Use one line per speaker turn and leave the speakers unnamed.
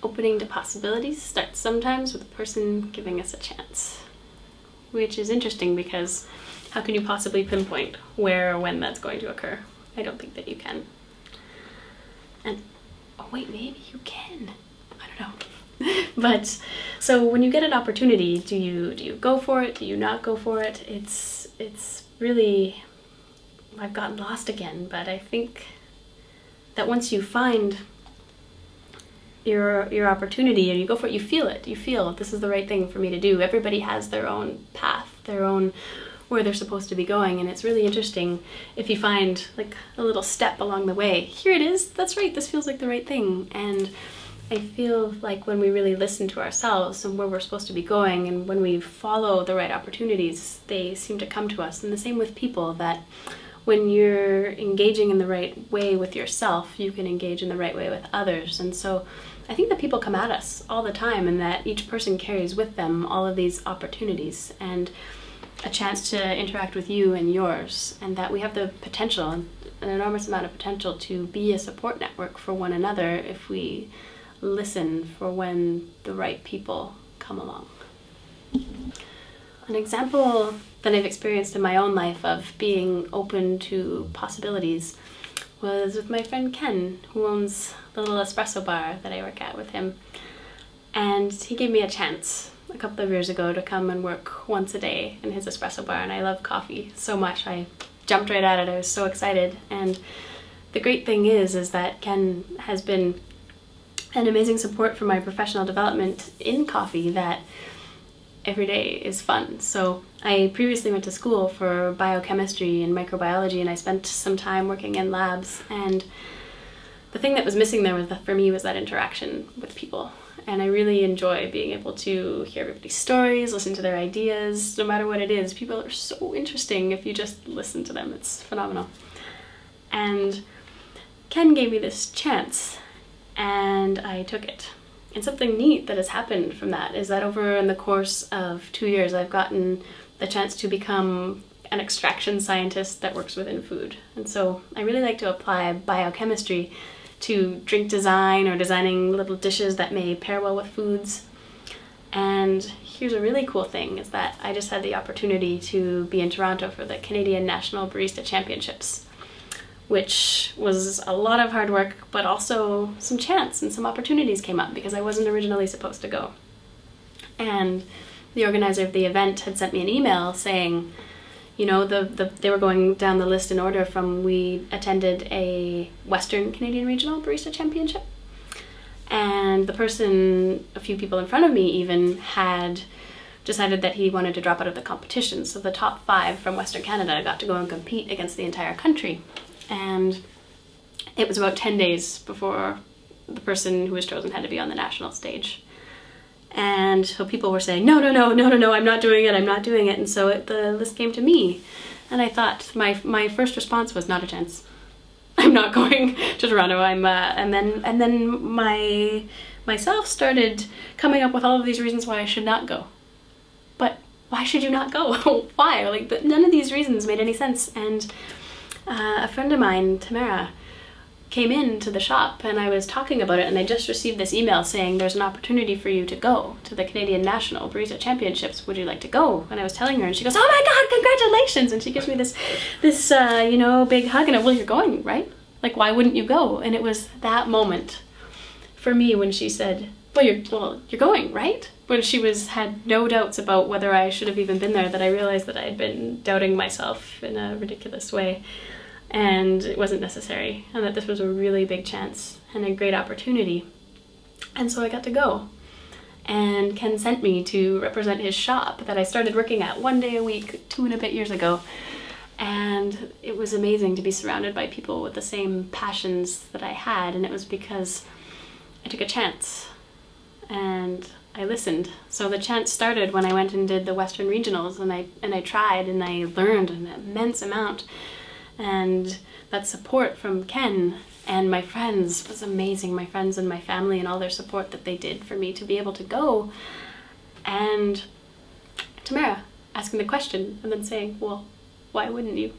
opening to possibilities starts sometimes with a person giving us a chance. Which is interesting because how can you possibly pinpoint where or when that's going to occur? I don't think that you can. And, oh wait, maybe you can. I don't know. But, so when you get an opportunity, do you go for it? Do you not go for it? It's really, I've gotten lost again, but I think that once you find your opportunity and you go for it, you feel it. You feel this is the right thing for me to do. Everybody has their own path, their own where they're supposed to be going, and it's really interesting if you find like a little step along the way. Here it is, that's right, this feels like the right thing. And I feel like when we really listen to ourselves and where we're supposed to be going, and when we follow the right opportunities, they seem to come to us. And the same with people, that when you're engaging in the right way with yourself, you can engage in the right way with others. And so I think that people come at us all the time, and that each person carries with them all of these opportunities and a chance to interact with you and yours, and that we have the potential, an enormous amount of potential, to be a support network for one another if we listen for when the right people come along. An example that I've experienced in my own life of being open to possibilities was with my friend Ken, who owns the little espresso bar that I work at with him. And he gave me a chance a couple of years ago to come and work once a day in his espresso bar, and I love coffee so much. I jumped right at it. I was so excited. And the great thing is that Ken has been an amazing support for my professional development in coffee, that every day is fun. So I previously went to school for biochemistry and microbiology, and I spent some time working in labs, and the thing that was missing there was for me was that interaction with people. And I really enjoy being able to hear everybody's stories, listen to their ideas, no matter what it is. People are so interesting if you just listen to them. It's phenomenal. And Ken gave me this chance, and I took it. And something neat that has happened from that is that over in the course of 2 years, I've gotten the chance to become an extraction scientist that works within food. And so I really like to apply biochemistry to drink design or designing little dishes that may pair well with foods. And here's a really cool thing, is that I just had the opportunity to be in Toronto for the Canadian National Barista Championships, which was a lot of hard work, but also some chance and some opportunities came up because I wasn't originally supposed to go. And the organizer of the event had sent me an email saying, you know, they were going down the list in order from, we attended a Western Canadian Regional Barista Championship, and the person, a few people in front of me even, had decided that he wanted to drop out of the competition. So the top 5 from Western Canada got to go and compete against the entire country. And it was about 10 days before the person who was chosen had to be on the national stage. And so people were saying, no, I'm not doing it, I'm not doing it. And so the list came to me. And I thought, my first response was, not a chance. I'm not going to Toronto. And then myself started coming up with all of these reasons why I should not go. But why should you not go? Why? Like, none of these reasons made any sense. And a friend of mine, Tamara, came into the shop and I was talking about it, and I just received this email saying there's an opportunity for you to go to the Canadian National Barista Championships. Would you like to go? And I was telling her, and she goes, oh my God, congratulations! And she gives me this you know, big hug, and well, you're going, right? Like, why wouldn't you go? And it was that moment for me when she said, well, you're going, right? When she had no doubts about whether I should have even been there, that I realized that I had been doubting myself in a ridiculous way. And it wasn't necessary, and that this was a really big chance and a great opportunity. And so I got to go. And Ken sent me to represent his shop that I started working at 1 day a week 2 and a bit years ago. And it was amazing to be surrounded by people with the same passions that I had, and it was because I took a chance and I listened. So the chance started when I went and did the Western Regionals, and I tried and I learned an immense amount. And that support from Ken and my friends was amazing. My friends and my family and all their support that they did for me to be able to go. And Tamara asking the question and then saying, well, why wouldn't you?